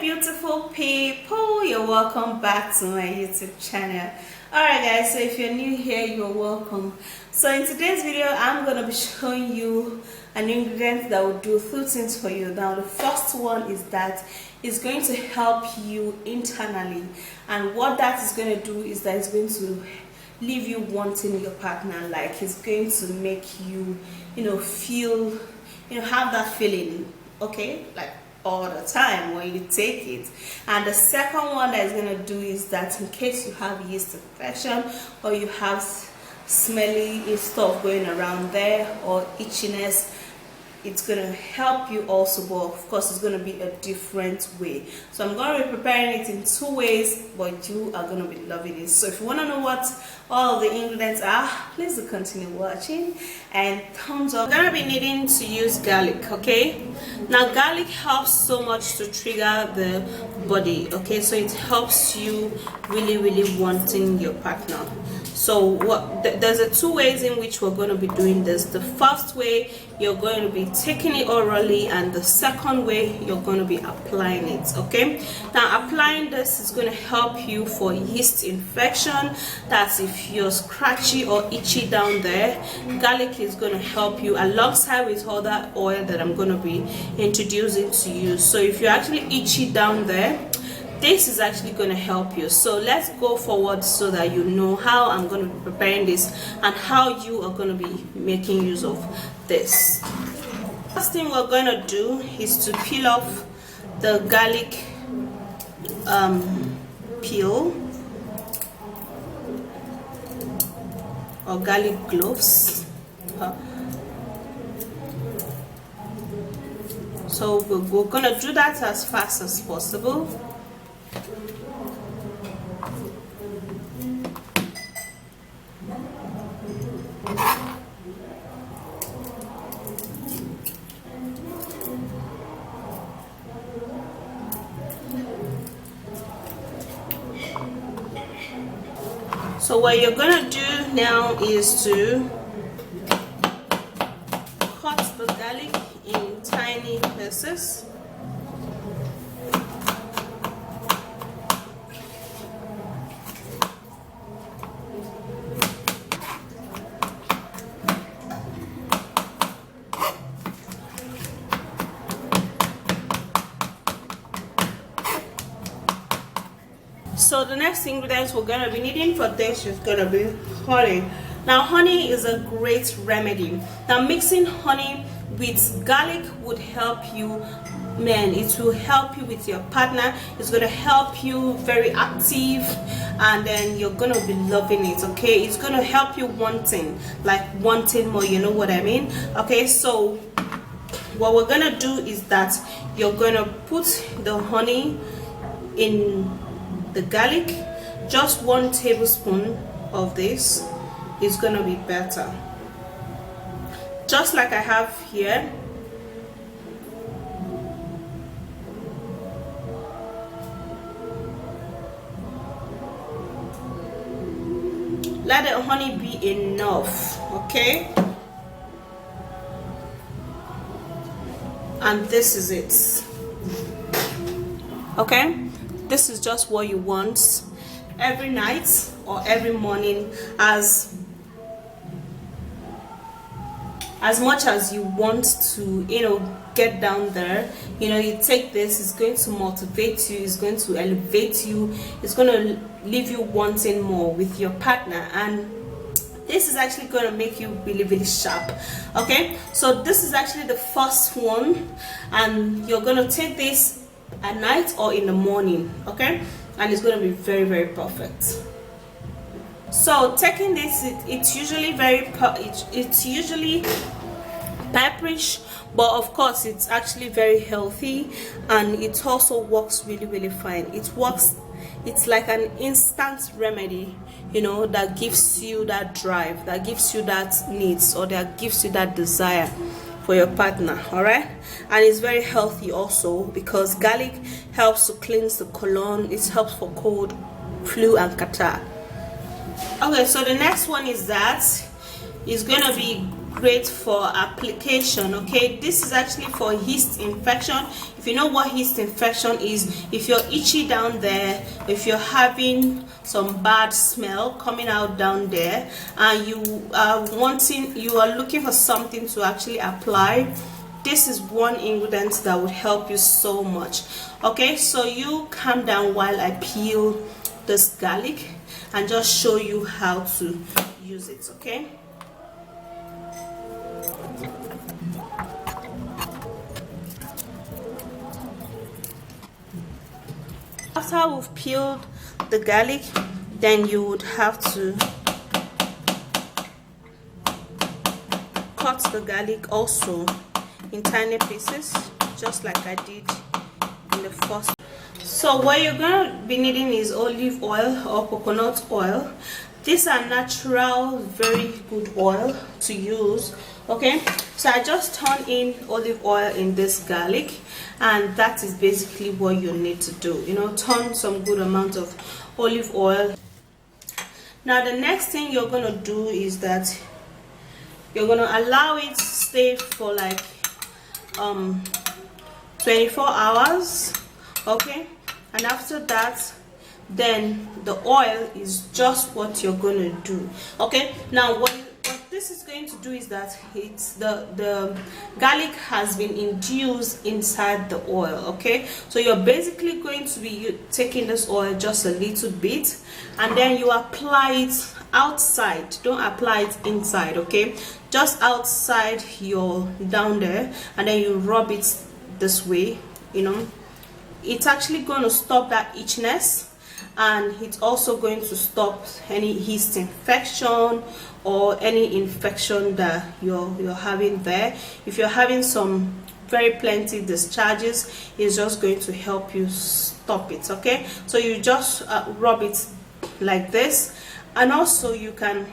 beautiful people, you're welcome back to my YouTube channel. Alright guys, so if you're new here, you're welcome. So in today's video, I'm going to be showing you an ingredient that will do two things for you. Now the first one is that it's going to help you internally, and what that is going to do is that it's going to leave you wanting your partner. Like it's going to make you, feel, have that feeling, okay, like all the time when you take it. And the second one that is going to do is that in case you have yeast infection or you have smelly stuff going around there or itchiness, it's going to help you also, but of course it's going to be a different way. So I'm going to be preparing it in two ways, but you are going to be loving it. So if you want to know what all of the ingredients are, please do continue watching and thumbs up. I'm going to be needing to use garlic, okay? Now garlic helps so much to trigger the body, okay? So it helps you really wanting your partner. So there's two ways in which we're going to be doing this. The first way, you're going to be taking it orally, and the second way, you're going to be applying it, okay? Now applying this is going to help you for yeast infection. That's if you're scratchy or itchy down there, garlic is going to help you alongside with all that oil that I'm going to be introducing to you. So if you're actually itchy down there, this is actually going to help you. So let's go forward so that you know how I'm going to be preparing this and how you are going to be making use of this. First thing we're going to do is to peel off the garlic peel or garlic cloves. So we're going to do that as fast as possible. So what you're gonna do now is to cut the garlic in tiny pieces. So the next ingredients we're going to be needing for this is going to be honey. Now honey is a great remedy. Now mixing honey with garlic would help you, man. It will help you with your partner. It's going to help you very active, and then you're going to be loving it, okay? It's going to help you wanting more, you know what I mean? Okay, so what we're going to do is that you're going to put the honey in the garlic. Just 1 tablespoon of this is gonna be better, just like I have here. Let the honey be enough, okay? And this is it, okay? This is just what you want every night or every morning, as much as you want to, get down there. You take this, it's going to motivate you, it's going to elevate you, it's going to leave you wanting more with your partner, and this is actually going to make you really sharp, okay? So this is actually the first one, and you're going to take this at night or in the morning, okay? And it's going to be very perfect. So taking this, it's usually it's usually pepperish, but of course it's actually very healthy, and it also works really fine. It's like an instant remedy, that gives you that drive, that gives you that needs, or that gives you that desire for your partner. All right, and it's very healthy also because garlic helps to cleanse the colon. It helps for cold, flu, and catarrh. Okay, so the next one is that it's gonna be great for application. Okay, this is actually for yeast infection. If you know what yeast infection is, if you're itchy down there, if you're having some bad smell coming out down there, and you are looking for something to actually apply, this is one ingredient that would help you so much. Okay, so you calm down while I peel this garlic and just show you how to use it. Okay, after we've peeled the garlic, then you would have to cut the garlic also in tiny pieces, just like I did in the first. So what you're gonna be needing is olive oil or coconut oil. These are natural, very good oil to use. Okay, so I just turn in olive oil in this garlic, and that is basically what you need to do. You know, turn some good amount of olive oil. Now the next thing you're gonna do is that you're gonna allow it to stay for like 24 hours. Okay, and after that, then the oil is just what you're gonna do. Okay, now what this is going to do is that it's the garlic has been infused inside the oil. Okay, so you're basically going to be taking this oil just a little bit, and then you apply it outside. Don't apply it inside. Okay, just outside your down there, and then you rub it this way. You know, it's actually going to stop that itchiness, and it's also going to stop any yeast infection or any infection that you're having there. If you're having some very plenty discharges, it's just going to help you stop it. Okay, so you just rub it like this, and also you can,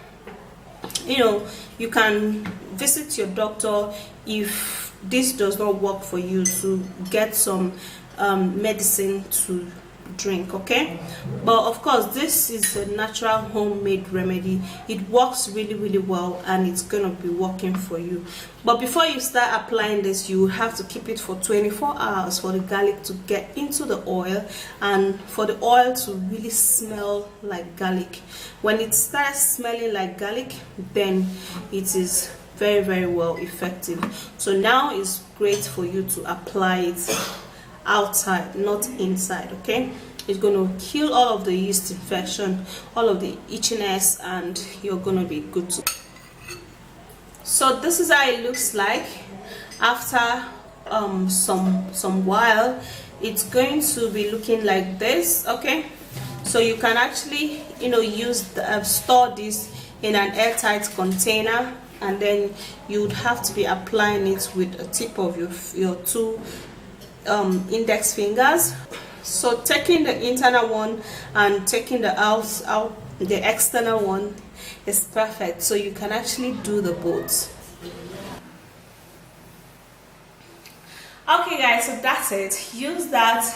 you know, you can visit your doctor if this does not work for you, to get some medicine to drink. Okay, but of course this is a natural homemade remedy. It works really well, and it's gonna be working for you. But before you start applying this, you have to keep it for 24 hours for the garlic to get into the oil, and for the oil to really smell like garlic. When it starts smelling like garlic, then it is very well effective. So now it's great for you to apply it outside, not inside. Okay, it's going to kill all of the yeast infection, all of the itchiness, and you're going to be good to. So this is how it looks like after some while. It's going to be looking like this. Okay, so you can actually, you know, use store this in an airtight container, and then you would have to be applying it with a tip of your two index fingers. So taking the internal one and taking the external one is perfect, so you can actually do the both. Okay guys, so that's it. Use that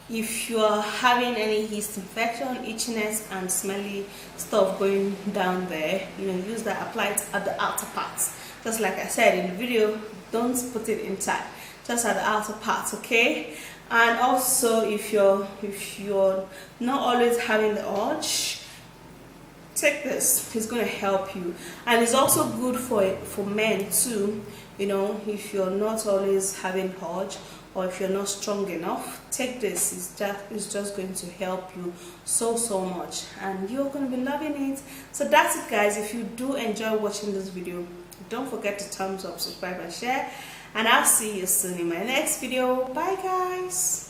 if you're having any yeast infection, itchiness and smelly stuff going down there. You know, use that, apply it at the outer parts, just like I said in the video. Don't put it inside, just at the outer parts. Okay, and also if you're not always having the urge, take this. It's going to help you, and it's also good for men too. You know, if you're not always having urge, or if you're not strong enough, take this. It's just going to help you so much, and you're going to be loving it. So that's it guys. If you do enjoy watching this video, don't forget to thumbs up, subscribe and share, and I'll see you soon in my next video. Bye guys.